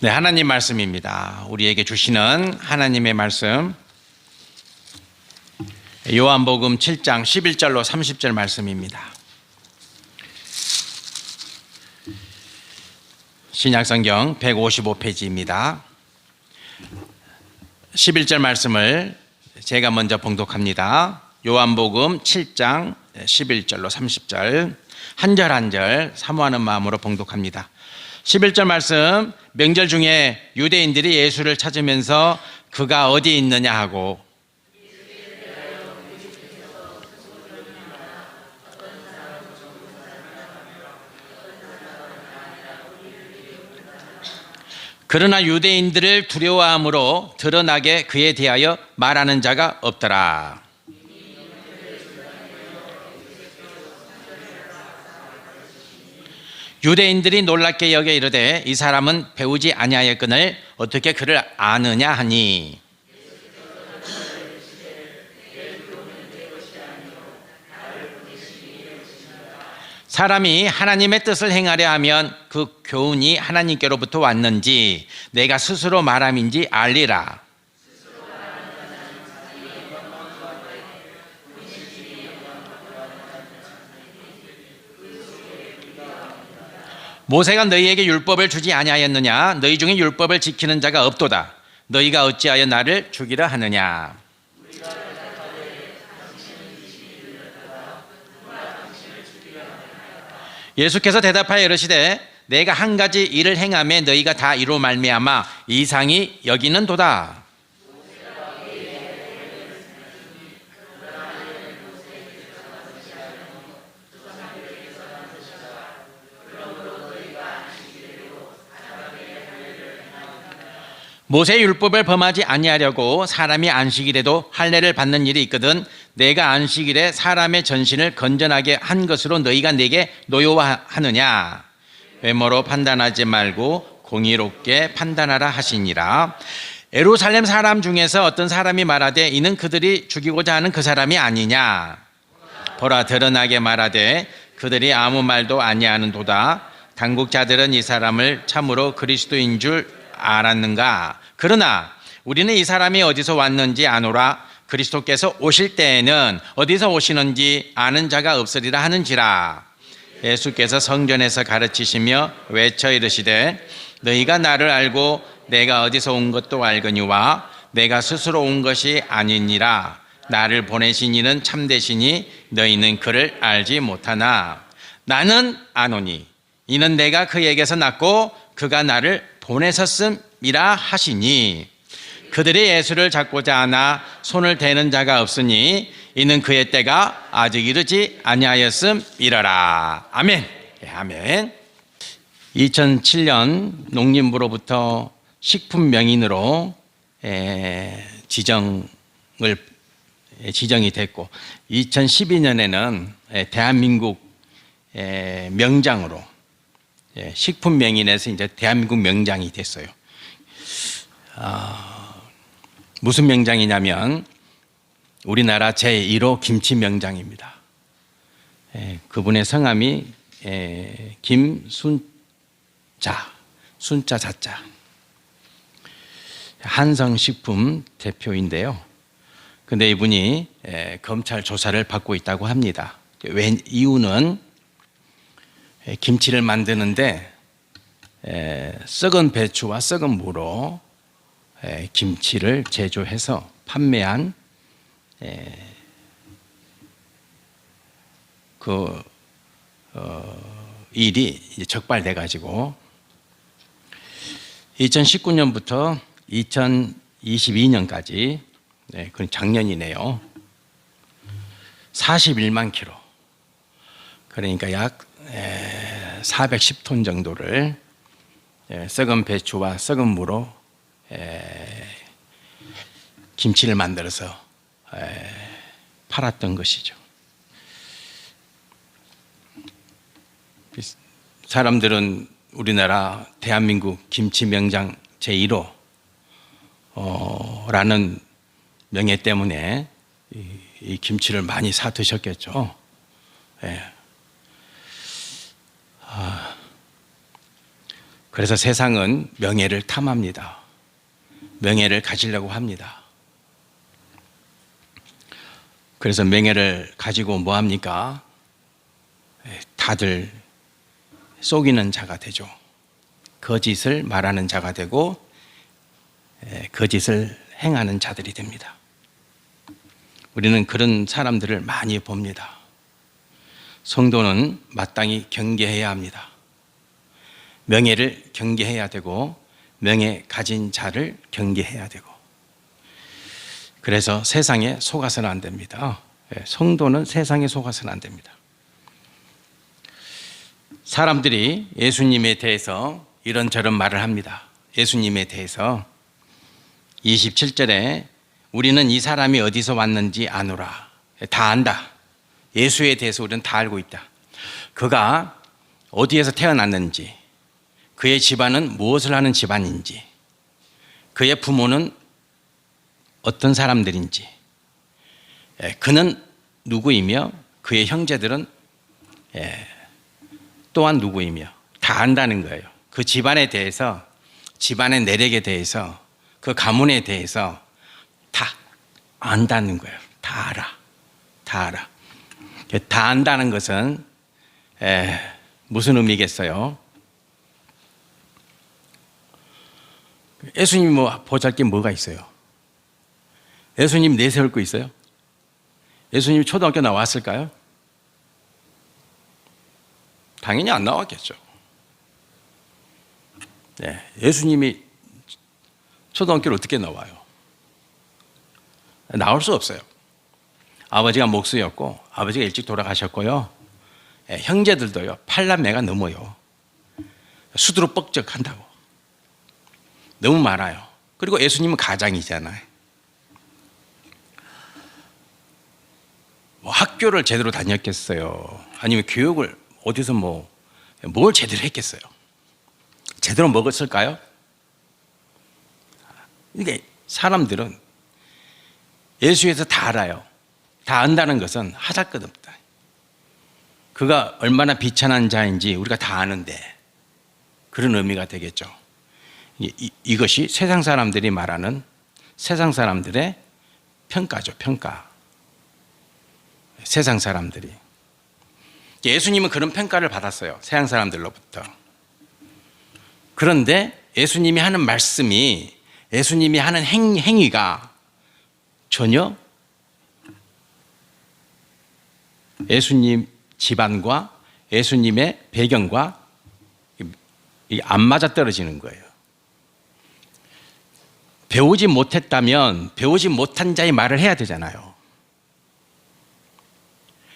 네, 하나님 말씀입니다. 우리에게 주시는 하나님의 말씀, 요한복음 7장 11절로 30절 말씀입니다. 신약성경 155페이지입니다. 11절 말씀을 제가 먼저 봉독합니다. 요한복음 7장 11절로 30절 한 절 한 절 사모하는 마음으로 봉독합니다. 11절 말씀, 명절 중에 유대인들이 예수를 찾으면서 그가 어디 있느냐 하고 그러나 유대인들을 두려워함으로 드러나게 그에 대하여 말하는 자가 없더라. 유대인들이 놀랍게 여겨 이르되 이 사람은 배우지 아니하였거늘 어떻게 그를 아느냐 하니, 사람이 하나님의 뜻을 행하려 하면 그 교훈이 하나님께로부터 왔는지 내가 스스로 말함인지 알리라. 모세가 너희에게 율법을 주지 아니하였느냐? 너희 중에 율법을 지키는 자가 없도다. 너희가 어찌하여 나를 죽이려 하느냐? 예수께서 대답하여 이르시되 내가 한 가지 일을 행하매 너희가 다 이로 말미암아 이상히 여기는도다. 모세의 율법을 범하지 아니하려고 사람이 안식일에도 할례를 받는 일이 있거든 내가 안식일에 사람의 전신을 건전하게 한 것으로 너희가 내게 노여워하느냐? 외모로 판단하지 말고 공의롭게 판단하라 하시니라. 예루살렘 사람 중에서 어떤 사람이 말하되 이는 그들이 죽이고자 하는 그 사람이 아니냐? 보라, 드러나게 말하되 그들이 아무 말도 아니하는도다. 당국자들은 이 사람을 참으로 그리스도인 줄 알았는가? 그러나 우리는 이 사람이 어디서 왔는지 아노라. 그리스도께서 오실 때에는 어디서 오시는지 아는 자가 없으리라 하는지라. 예수께서 성전에서 가르치시며 외쳐 이르시되 너희가 나를 알고 내가 어디서 온 것도 알거니와 내가 스스로 온 것이 아니니라. 나를 보내신 이는 참되시니 너희는 그를 알지 못하나 나는 아노니 이는 내가 그에게서 났고 그가 나를 보내셨음이라 하시니 그들이 예수를 잡고자 하나 손을 대는 자가 없으니 이는 그의 때가 아직 이르지 아니하였음이러라. 아멘. 아멘. 2007년 농림부로부터 식품 명인으로 지정이 됐고 2012년에는 대한민국 명장으로 식품 명인에서 이제 대한민국 명장이 됐어요. 무슨 명장이냐면 우리나라 제1호 김치 명장입니다. 그분의 성함이 김순자, 순자 자자, 한성식품 대표인데요. 근데 이분이 검찰 조사를 받고 있다고 합니다. 이유는 김치를 만드는데 썩은 배추와 썩은 무로 김치를 제조해서 판매한 일이 이제 적발돼 가지고 2019년부터 2022년까지 그건 작년이네요. 41만 킬로, 그러니까 약 410톤 정도를 썩은 배추와 썩은 무로 김치를 만들어서 팔았던 것이죠. 사람들은 우리나라 대한민국 김치 명장 제1호 라는 명예 때문에 이 김치를 많이 사 드셨겠죠. 그래서 세상은 명예를 탐합니다. 명예를 가지려고 합니다. 그래서 명예를 가지고 뭐 합니까? 다들 속이는 자가 되죠. 거짓을 말하는 자가 되고 거짓을 행하는 자들이 됩니다. 우리는 그런 사람들을 많이 봅니다. 성도는 마땅히 경계해야 합니다. 명예를 경계해야 되고 명예 가진 자를 경계해야 되고, 그래서 세상에 속아서는 안 됩니다. 성도는 세상에 속아서는 안 됩니다. 사람들이 예수님에 대해서 이런저런 말을 합니다. 예수님에 대해서 27절에 우리는 이 사람이 어디서 왔는지 아노라. 다 안다. 예수에 대해서 우리는 다 알고 있다. 그가 어디에서 태어났는지, 그의 집안은 무엇을 하는 집안인지, 그의 부모는 어떤 사람들인지, 그는 누구이며 그의 형제들은 또한 누구이며 다 안다는 거예요. 그 집안에 대해서, 집안의 내력에 대해서, 그 가문에 대해서 다 안다는 거예요. 다 알아. 다 알아. 다 안다는 것은 무슨 의미겠어요? 예수님 뭐 보잘게 뭐가 있어요? 예수님 내세울 거 있어요? 예수님이 초등학교 나왔을까요? 당연히 안 나왔겠죠. 예수님이 초등학교를 어떻게 나와요? 나올 수 없어요. 아버지가 목수였고 아버지가 일찍 돌아가셨고요. 형제들도요 8남매가 넘어요. 수두로 뻑적한다고. 너무 많아요. 그리고 예수님은 가장이잖아요. 뭐 학교를 제대로 다녔겠어요? 아니면 교육을 어디서 뭘 제대로 했겠어요? 제대로 먹었을까요? 이게 사람들은 예수에서 다 알아요. 다 안다는 것은 하잘것없다. 그가 얼마나 비천한 자인지 우리가 다 아는데, 그런 의미가 되겠죠. 이것이 세상 사람들이 말하는 세상 사람들의 평가죠. 평가. 세상 사람들이. 예수님은 그런 평가를 받았어요. 세상 사람들로부터. 그런데 예수님이 하는 말씀이, 예수님이 하는 행위가 전혀 예수님 집안과 예수님의 배경과 안 맞아떨어지는 거예요. 배우지 못했다면 배우지 못한 자의 말을 해야 되잖아요.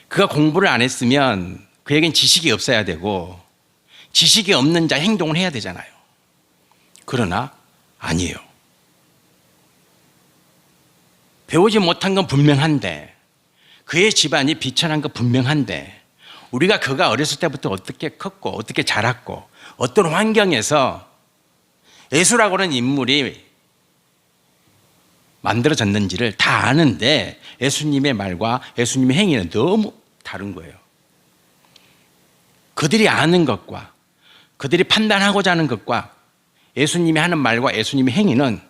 그가 공부를 안 했으면 그에겐 지식이 없어야 되고, 지식이 없는 자 행동을 해야 되잖아요. 그러나 아니에요. 배우지 못한 건 분명한데, 그의 집안이 비천한 건 분명한데, 우리가 그가 어렸을 때부터 어떻게 컸고 어떻게 자랐고 어떤 환경에서 예수라고 하는 인물이 만들어졌는지를 다 아는데 예수님의 말과 예수님의 행위는 너무 다른 거예요. 그들이 아는 것과 그들이 판단하고자 하는 것과 예수님이 하는 말과 예수님의 행위는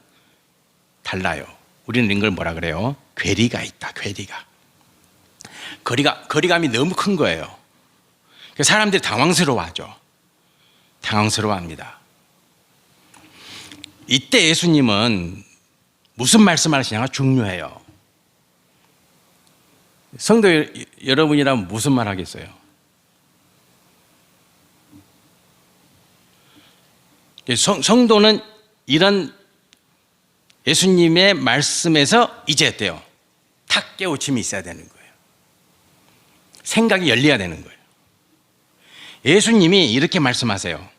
달라요. 우리는 이걸 뭐라 그래요? 괴리가 있다. 괴리가. 거리감이 너무 큰 거예요. 사람들이 당황스러워하죠. 당황스러워합니다. 이때 예수님은 무슨 말씀을 하시냐가 중요해요. 성도 여러분이라면 무슨 말 하겠어요? 성도는 이런 예수님의 말씀에서 이제 어때요? 탁 깨우침이 있어야 되는 거예요. 생각이 열려야 되는 거예요. 예수님이 이렇게 말씀하세요.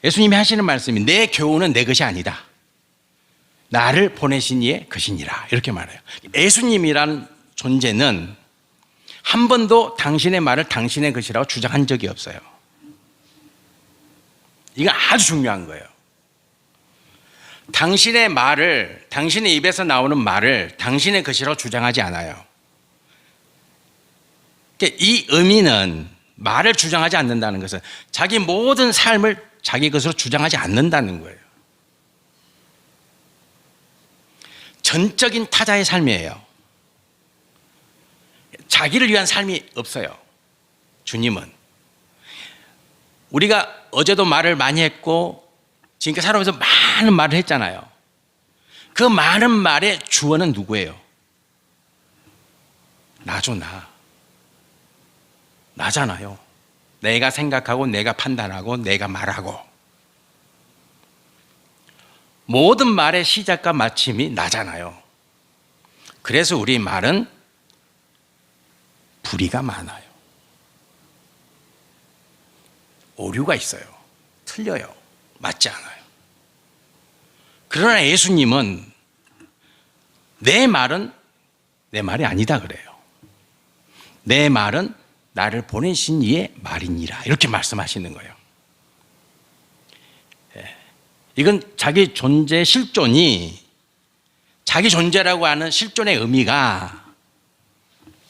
예수님이 하시는 말씀이 내 교훈은 내 것이 아니다. 나를 보내신 이의 것이니라. 이렇게 말해요. 예수님이란 존재는 한 번도 당신의 말을 당신의 것이라고 주장한 적이 없어요. 이거 아주 중요한 거예요. 당신의 말을, 당신의 입에서 나오는 말을 당신의 것이라고 주장하지 않아요. 이 의미는 말을 주장하지 않는다는 것은 자기 모든 삶을 자기 것으로 주장하지 않는다는 거예요. 전적인 타자의 삶이에요. 자기를 위한 삶이 없어요. 주님은. 우리가 어제도 말을 많이 했고 지금까지 살아오면서 많은 말을 했잖아요. 그 많은 말의 주어는 누구예요? 나죠, 나. 나잖아요. 내가 생각하고 내가 판단하고 내가 말하고 모든 말의 시작과 마침이 나잖아요. 그래서 우리 말은 불의가 많아요. 오류가 있어요. 틀려요. 맞지 않아요. 그러나 예수님은 내 말은 내 말이 아니다 그래요. 내 말은 나를 보내신 이의 말이니라 이렇게 말씀하시는 거예요. 이건 자기 존재 실존이 자기 존재라고 하는 실존의 의미가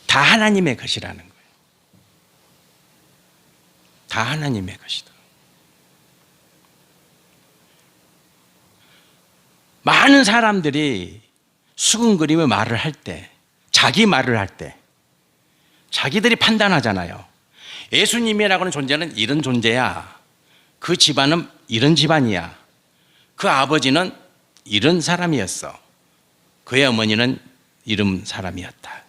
다 하나님의 것이라는 거예요. 다 하나님의 것이다. 많은 사람들이 수근거리며 말을 할 때, 자기 말을 할 때 자기들이 판단하잖아요. 예수님이라고 하는 존재는 이런 존재야. 그 집안은 이런 집안이야. 그 아버지는 이런 사람이었어. 그의 어머니는 이런 사람이었다.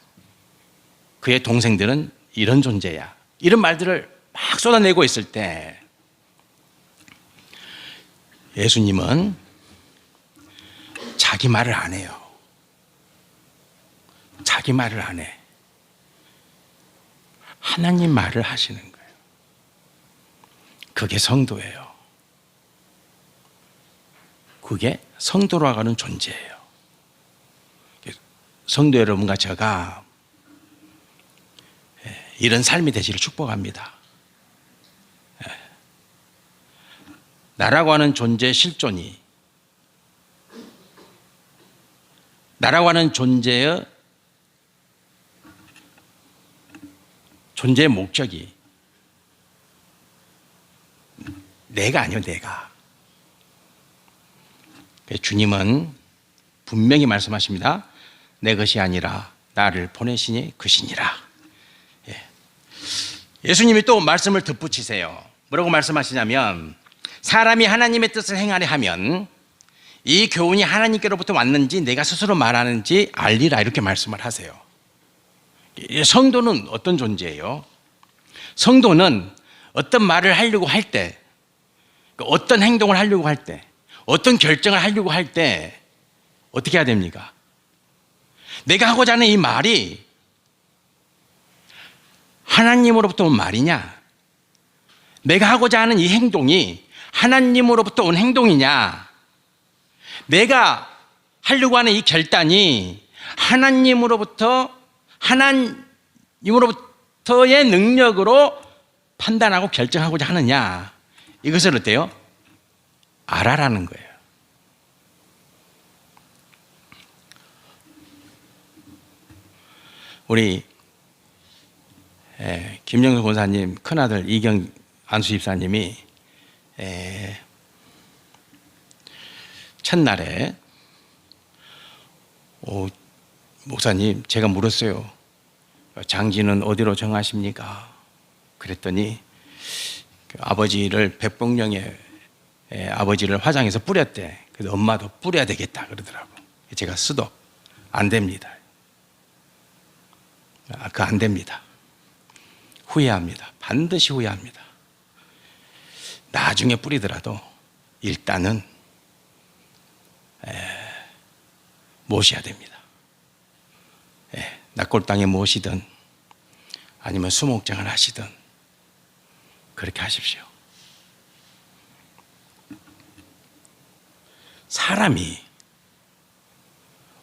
그의 동생들은 이런 존재야. 이런 말들을 막 쏟아내고 있을 때 예수님은 자기 말을 안 해요. 자기 말을 안 해. 하나님 말을 하시는 거예요. 그게 성도예요. 그게 성도로 하는 존재예요. 성도 여러분과 제가 이런 삶이 되시를 축복합니다. 나라고 하는 존재의 실존이, 나라고 하는 존재의 목적이 내가 아니요, 내가. 주님은 분명히 말씀하십니다. 내 것이 아니라 나를 보내시니 그시니라. 예수님이 또 말씀을 덧붙이세요. 뭐라고 말씀하시냐면 사람이 하나님의 뜻을 행하려 하면 이 교훈이 하나님께로부터 왔는지 내가 스스로 말하는지 알리라 이렇게 말씀을 하세요. 성도는 어떤 존재예요? 성도는 어떤 말을 하려고 할 때, 어떤 행동을 하려고 할 때, 어떤 결정을 하려고 할 때 어떻게 해야 됩니까? 내가 하고자 하는 이 말이 하나님으로부터 온 말이냐? 내가 하고자 하는 이 행동이 하나님으로부터 온 행동이냐? 내가 하려고 하는 이 결단이 하나님으로부터의 능력으로 판단하고 결정하고자 하느냐? 이것을 어때요? 알아라는 거예요. 우리 김영수 권사님 큰아들 이경 안수 집사님이 첫날에 목사님 제가 물었어요. 장지는 어디로 정하십니까? 그랬더니 아버지를 백봉령에 아버지를 화장해서 뿌렸대. 그래서 엄마도 뿌려야 되겠다 그러더라고. 제가 쓰도 안 됩니다. 그거 안 됩니다. 후회합니다. 반드시 후회합니다. 나중에 뿌리더라도 일단은 모셔야 됩니다. 낙골당에 모시든 아니면 수목장을 하시든 그렇게 하십시오. 사람이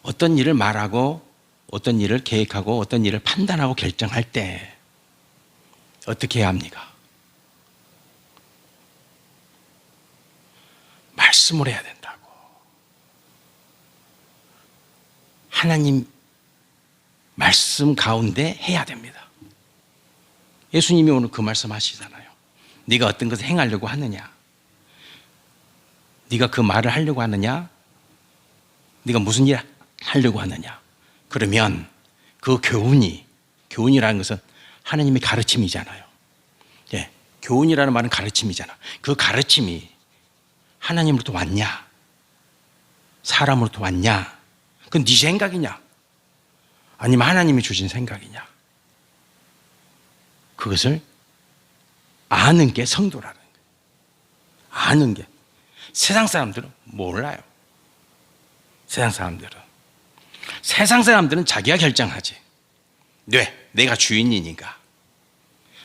어떤 일을 말하고 어떤 일을 계획하고 어떤 일을 판단하고 결정할 때 어떻게 해야 합니까? 말씀을 해야 된다고. 하나님 말씀 가운데 해야 됩니다. 예수님이 오늘 그 말씀 하시잖아요. 네가 어떤 것을 행하려고 하느냐? 네가 그 말을 하려고 하느냐? 네가 무슨 일 하려고 하느냐? 그러면 그 교훈이라는 것은 하나님의 가르침이잖아요. 예, 교훈이라는 말은 가르침이잖아. 그 가르침이 하나님으로부터 왔냐? 사람으로부터 왔냐? 그건 네 생각이냐? 아니면 하나님이 주신 생각이냐? 그것을 아는 게 성도라는 거예요. 아는 게. 세상 사람들은 몰라요. 세상 사람들은 자기가 결정하지. 내가 주인이니까.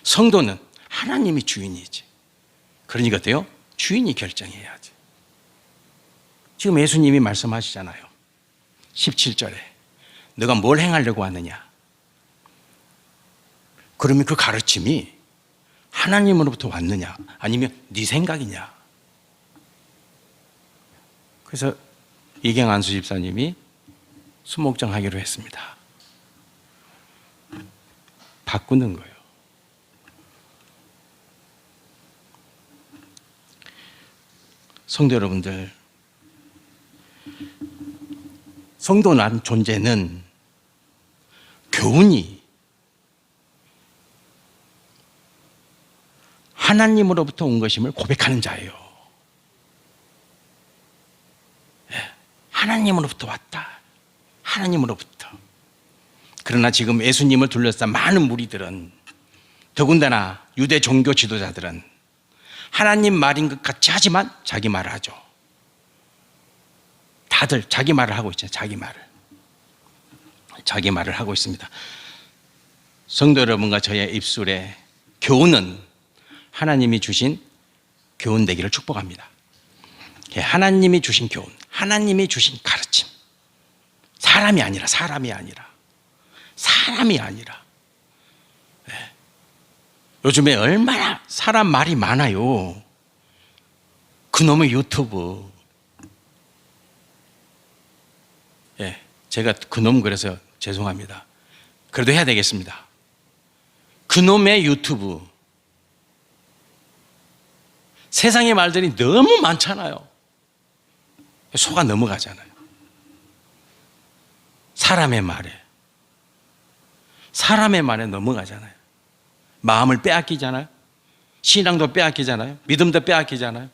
성도는 하나님이 주인이지. 그러니까 어때요? 주인이 결정해야지. 지금 예수님이 말씀하시잖아요. 17절에 너가 뭘 행하려고 하느냐? 그러면 그 가르침이 하나님으로부터 왔느냐? 아니면 네 생각이냐? 그래서 이경안수 집사님이 수목장 하기로 했습니다. 바꾸는 거예요. 성도 여러분들, 성도란 존재는 교훈이 하나님으로부터 온 것임을 고백하는 자예요. 하나님으로부터 왔다. 하나님으로부터. 그러나 지금 예수님을 둘러싼 많은 무리들은, 더군다나 유대 종교 지도자들은 하나님 말인 것 같이 하지만 자기 말을 하죠. 다들 자기 말을 하고 있죠. 자기 말을 하고 있습니다. 성도 여러분과 저의 입술에 교훈은 하나님이 주신 교훈 되기를 축복합니다. 하나님이 주신 교훈, 하나님이 주신 가르침. 사람이 아니라. 요즘에 얼마나 사람 말이 많아요. 그놈의 유튜브. 제가 그놈 그래서 죄송합니다. 그래도 해야 되겠습니다. 그놈의 유튜브. 세상의 말들이 너무 많잖아요. 속아 넘어가잖아요. 사람의 말에 넘어가잖아요. 마음을 빼앗기잖아요. 신앙도 빼앗기잖아요. 믿음도 빼앗기잖아요.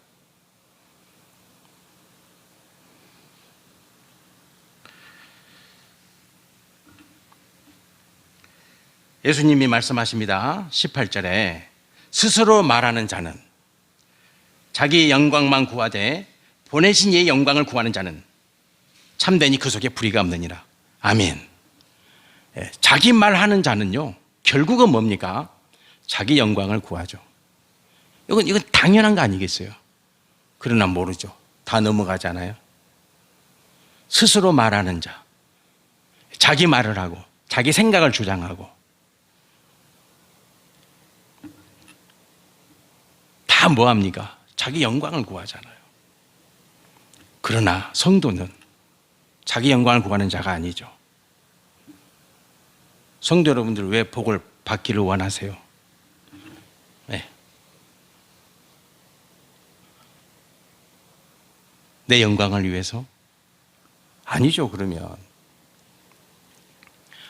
예수님이 말씀하십니다. 18절에 스스로 말하는 자는, 자기의 영광만 구하되 보내신 이의 영광을 구하는 자는 참되니 그 속에 불의가 없느니라. 아멘. 자기 말하는 자는요, 결국은 뭡니까? 자기 영광을 구하죠. 이건 당연한 거 아니겠어요? 그러나 모르죠. 다 넘어가잖아요. 스스로 말하는 자, 자기 말을 하고 자기 생각을 주장하고 다 뭐합니까? 자기 영광을 구하잖아요. 그러나 성도는 자기 영광을 구하는 자가 아니죠. 성도 여러분들 왜 복을 받기를 원하세요? 내 영광을 위해서? 아니죠. 그러면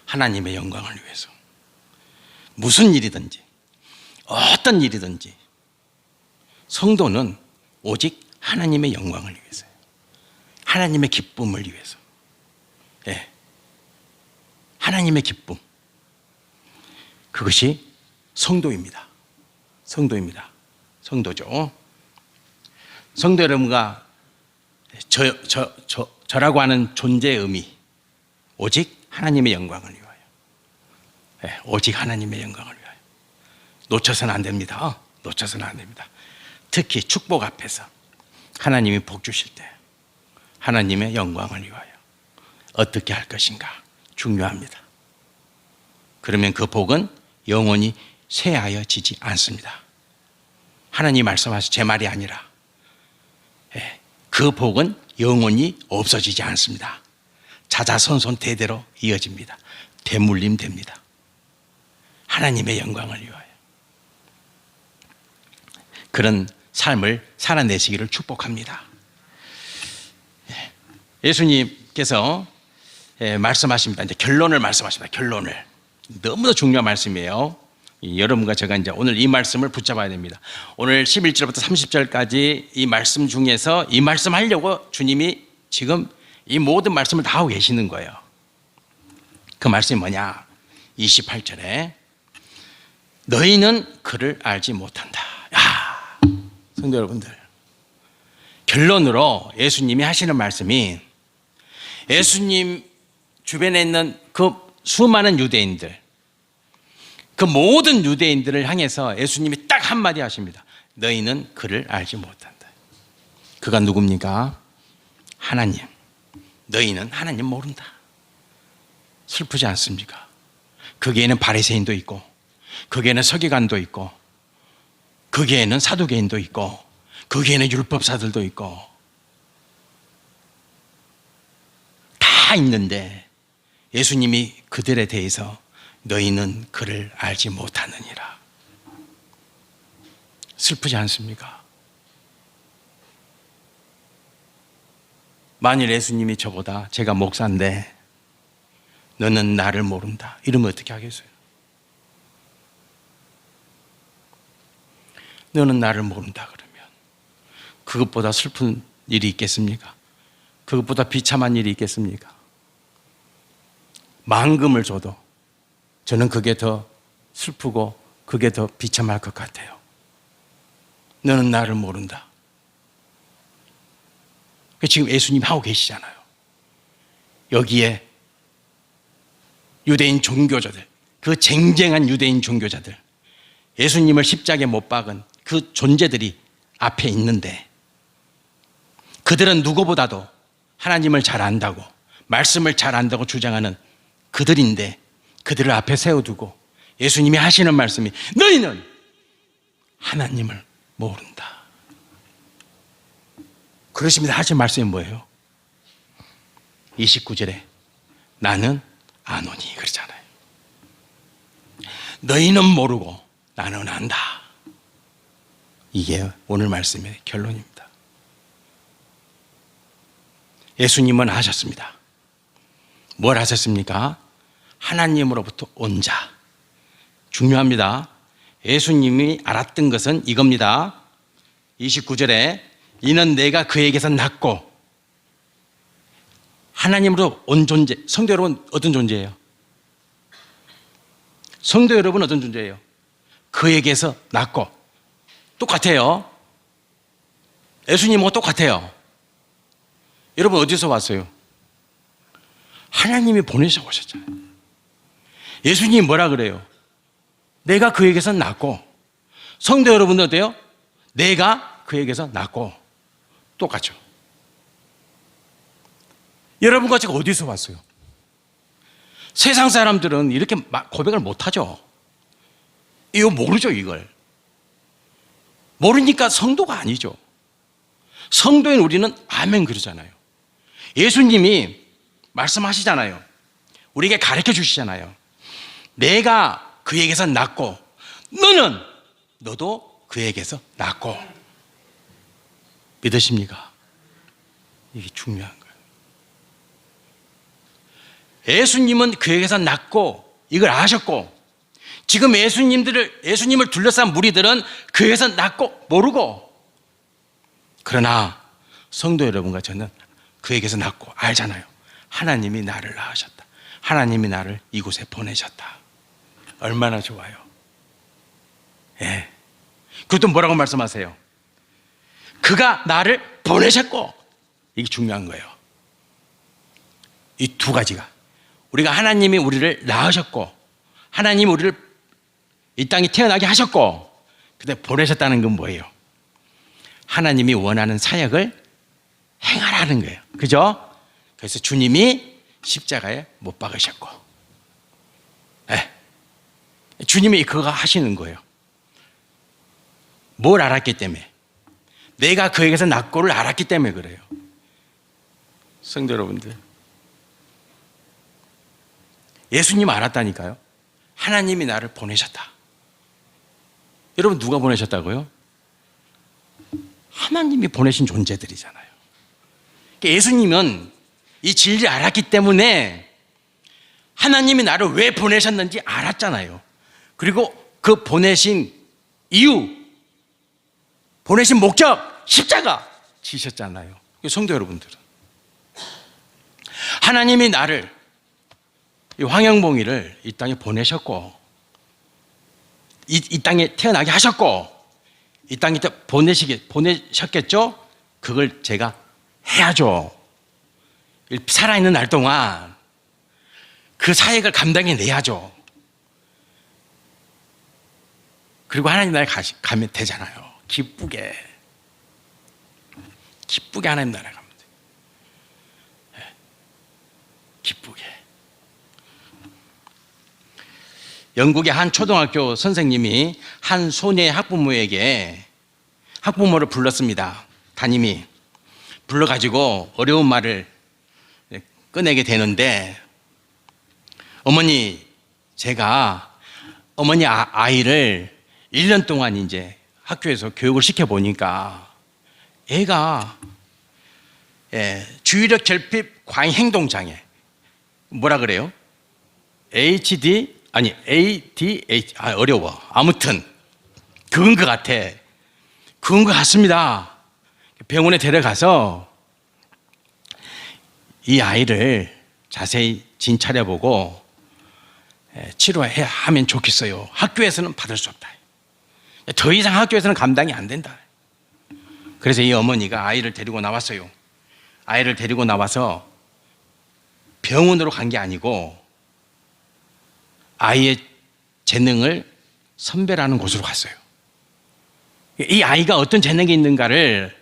하나님의 영광을 위해서. 무슨 일이든지 어떤 일이든지 성도는 오직 하나님의 영광을 위해서요. 하나님의 기쁨을 위해서. 하나님의 기쁨. 그것이 성도입니다. 성도죠. 성도 여러분과 저라고 하는 존재의 의미, 오직 하나님의 영광을 위하여. 오직 하나님의 영광을 위하여. 놓쳐서는 안 됩니다. 특히 축복 앞에서 하나님이 복 주실 때 하나님의 영광을 위하여 어떻게 할 것인가 중요합니다. 그러면 그 복은 영원히 쇠하여지지 않습니다. 하나님 말씀하셔서 제 말이 아니라 그 복은 영원히 없어지지 않습니다. 자자손손 대대로 이어집니다. 대물림 됩니다. 하나님의 영광을 위하여. 그런 삶을 살아내시기를 축복합니다. 예수님께서 말씀하십니다. 이제 결론을 말씀하십니다. 결론을. 너무나 중요한 말씀이에요. 여러분과 제가 이제 오늘 이 말씀을 붙잡아야 됩니다. 오늘 11절부터 30절까지 이 말씀 중에서 이 말씀 하려고 주님이 지금 이 모든 말씀을 다 하고 계시는 거예요. 그 말씀이 뭐냐? 28절에 너희는 그를 알지 못한다. 야, 성도 여러분들, 결론으로 예수님이 하시는 말씀이 예수님 주변에 있는 그 수많은 유대인들, 그 모든 유대인들을 향해서 예수님이 딱 한마디 하십니다. 너희는 그를 알지 못한다. 그가 누굽니까? 하나님. 너희는 하나님 모른다. 슬프지 않습니까? 거기에는 바리새인도 있고, 거기에는 서기관도 있고, 거기에는 사두개인도 있고, 거기에는 율법사들도 있고, 다 있는데 예수님이 그들에 대해서 너희는 그를 알지 못하느니라. 슬프지 않습니까? 만일 예수님이 저보다 제가 목사인데 너는 나를 모른다 이러면 어떻게 하겠어요? 너는 나를 모른다 그러면 그것보다 슬픈 일이 있겠습니까? 그것보다 비참한 일이 있겠습니까? 만금을 줘도 저는 그게 더 슬프고 그게 더 비참할 것 같아요. 너는 나를 모른다. 지금 예수님 하고 계시잖아요. 여기에 유대인 종교자들, 그 쟁쟁한 유대인 종교자들, 예수님을 십자가에 못 박은 그 존재들이 앞에 있는데 그들은 누구보다도 하나님을 잘 안다고, 말씀을 잘 안다고 주장하는 그들인데 그들을 앞에 세워두고 예수님이 하시는 말씀이 너희는 하나님을 모른다. 그러십니다. 하신 말씀이 뭐예요? 29절에 나는 아노니 그러잖아요. 너희는 모르고 나는 안다. 이게 오늘 말씀의 결론입니다. 예수님은 하셨습니다. 뭘 하셨습니까? 하나님으로부터 온 자. 중요합니다. 예수님이 알았던 것은 이겁니다. 29절에 이는 내가 그에게서 낳고 하나님으로 온 존재. 성도 여러분 어떤 존재예요? 성도 여러분 어떤 존재예요? 그에게서 낳고 똑같아요. 예수님하고 똑같아요. 여러분 어디서 왔어요? 하나님이 보내셔 오셨잖아요. 예수님이 뭐라 그래요? 내가 그에게서 낳고. 성도 여러분 어때요? 내가 그에게서 낳고. 똑같죠. 여러분과 제가 어디서 왔어요? 세상 사람들은 이렇게 고백을 못하죠. 이거 모르죠. 이걸 모르니까 성도가 아니죠. 성도인 우리는 아멘 그러잖아요. 예수님이 말씀하시잖아요. 우리에게 가르쳐 주시잖아요. 내가 그에게서 낳고 너도 그에게서 낳고. 믿으십니까? 이게 중요한 거예요. 예수님은 그에게서 낳고 이걸 아셨고, 지금 예수님을 둘러싼 무리들은 그에게서 낳고 모르고, 그러나 성도 여러분과 저는 그에게서 낳고 알잖아요. 하나님이 나를 낳으셨다. 하나님이 나를 이곳에 보내셨다. 얼마나 좋아요. 예. 그것도 뭐라고 말씀하세요? 그가 나를 보내셨고. 이게 중요한 거예요. 이 두 가지가. 우리가 하나님이 우리를 낳으셨고, 하나님이 우리를 이 땅에 태어나게 하셨고, 근데 보내셨다는 건 뭐예요? 하나님이 원하는 사역을 행하라는 거예요. 그죠? 그래서 주님이 십자가에 못 박으셨고, 네. 주님이 그거 하시는 거예요. 뭘 알았기 때문에? 내가 그에게서 낳고를 알았기 때문에 그래요. 성도 여러분들, 예수님 알았다니까요. 하나님이 나를 보내셨다. 여러분 누가 보내셨다고요? 하나님이 보내신 존재들이잖아요. 예수님은 이 진리를 알았기 때문에 하나님이 나를 왜 보내셨는지 알았잖아요. 그리고 그 보내신 이유, 보내신 목적, 십자가 지셨잖아요. 성도 여러분들은 하나님이 나를, 이 황영봉이를 이 땅에 보내셨고, 이 땅에 태어나게 하셨고, 이 땅에 보내셨겠죠? 그걸 제가 해야죠. 살아있는 날 동안 그 사역을 감당해내야죠. 그리고 하나님 나라에 가면 되잖아요. 기쁘게 하나님 나라에 가면 돼요. 기쁘게. 영국의 한 초등학교 선생님이 한 소녀의 학부모를 불렀습니다. 담임이 불러가지고 어려운 말을 꺼내게 되는데, 어머니, 제가 어머니 아이를 1년 동안 이제 학교에서 교육을 시켜보니까 애가 주의력 결핍 과잉 행동 장애, 뭐라 그래요? ADHD, 어려워. 아무튼 그건 것 같아. 그건 것 같습니다. 병원에 데려가서 이 아이를 자세히 진찰해보고 치료해야 하면 좋겠어요. 학교에서는 받을 수 없다. 더 이상 학교에서는 감당이 안 된다. 그래서 이 어머니가 아이를 데리고 나왔어요. 아이를 데리고 나와서 병원으로 간 게 아니고 아이의 재능을 선별하는 곳으로 갔어요. 이 아이가 어떤 재능이 있는가를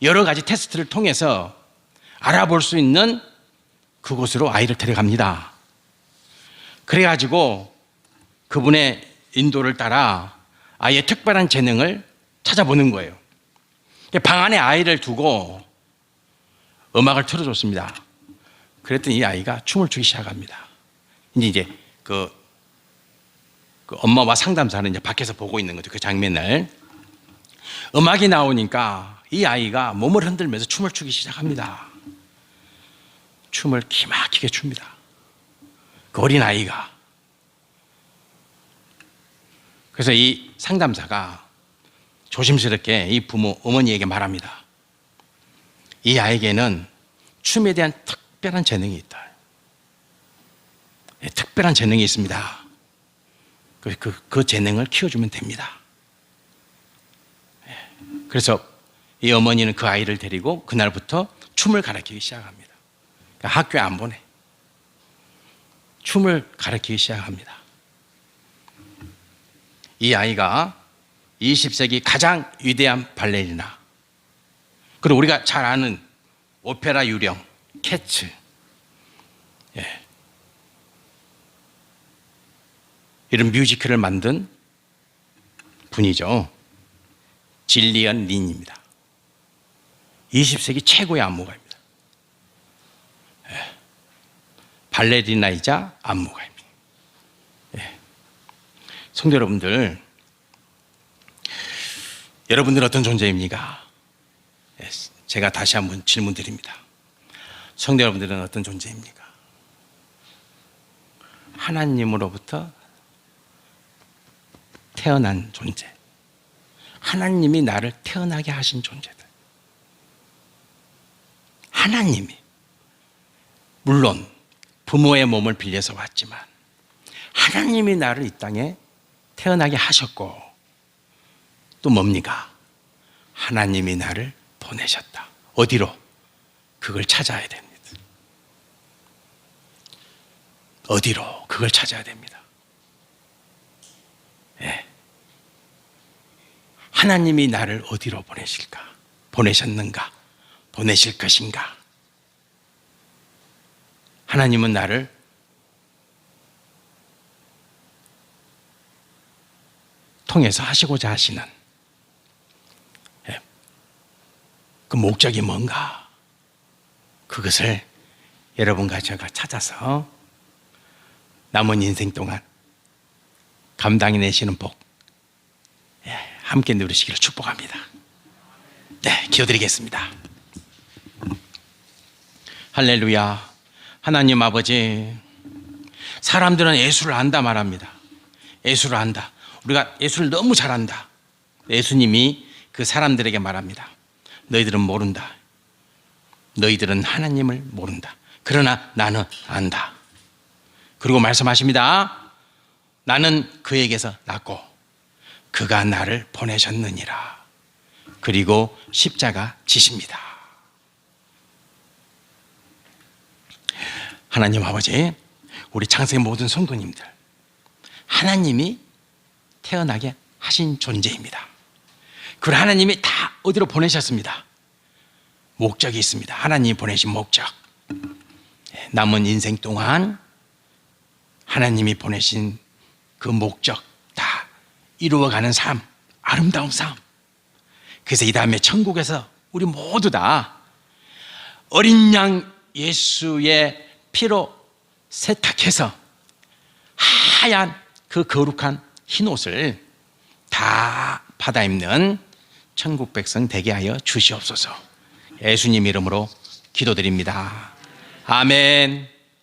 여러 가지 테스트를 통해서 알아볼 수 있는 그곳으로 아이를 데려갑니다. 그래가지고 그분의 인도를 따라 아이의 특별한 재능을 찾아보는 거예요. 방 안에 아이를 두고 음악을 틀어줬습니다. 그랬더니 이 아이가 춤을 추기 시작합니다. 이제 그 엄마와 상담사는 이제 밖에서 보고 있는 거죠. 그 장면을. 음악이 나오니까 이 아이가 몸을 흔들면서 춤을 추기 시작합니다. 춤을 기막히게 춥니다. 그 어린 아이가. 그래서 이 상담사가 조심스럽게 이 어머니에게 말합니다. 이 아이에게는 춤에 대한 특별한 재능이 있다. 특별한 재능이 있습니다. 그 재능을 키워주면 됩니다. 그래서 이 어머니는 그 아이를 데리고 그날부터 춤을 가르치기 시작합니다. 그러니까 학교에 안 보내. 춤을 가르치기 시작합니다. 이 아이가 20세기 가장 위대한 발레리나, 그리고 우리가 잘 아는 오페라 유령 캐츠, 이런 뮤지컬을 만든 분이죠. 질리언 린입니다. 20세기 최고의 안무가입니다. 발레리나이자 안무가입니다. 성도 여러분들, 여러분들은 어떤 존재입니까? 제가 다시 한번 질문 드립니다. 성도 여러분들은 어떤 존재입니까? 하나님으로부터 태어난 존재. 하나님이 나를 태어나게 하신 존재들. 하나님이 물론 부모의 몸을 빌려서 왔지만 하나님이 나를 이 땅에 태어나게 하셨고, 또 뭡니까? 하나님이 나를 보내셨다. 어디로? 그걸 찾아야 됩니다. 어디로? 그걸 찾아야 됩니다. 하나님이 나를 어디로 보내실까? 보내셨는가? 보내실 것인가? 하나님은 나를 통해서 하시고자 하시는 그 목적이 뭔가? 그것을 여러분과 제가 찾아서 남은 인생 동안 감당해내시는 복 함께 누리시기를 축복합니다. 네, 기도드리겠습니다. 할렐루야. 하나님 아버지, 사람들은 예수를 안다 말합니다. 예수를 안다. 우리가 예수를 너무 잘 안다. 예수님이 그 사람들에게 말합니다. 너희들은 모른다. 너희들은 하나님을 모른다. 그러나 나는 안다. 그리고 말씀하십니다. 나는 그에게서 났고 그가 나를 보내셨느니라. 그리고 십자가 지십니다. 하나님 아버지, 우리 창세의 모든 성도님들, 하나님이 태어나게 하신 존재입니다. 그리고 하나님이 다 어디로 보내셨습니다. 목적이 있습니다. 하나님이 보내신 목적. 남은 인생 동안 하나님이 보내신 그 목적 다 이루어가는 삶, 아름다운 삶. 그래서 이 다음에 천국에서 우리 모두 다 어린 양 예수의 피로 세탁해서 하얀 그 거룩한 흰 옷을 다 받아 입는 천국 백성 되게 하여 주시옵소서. 예수님 이름으로 기도드립니다. 아멘.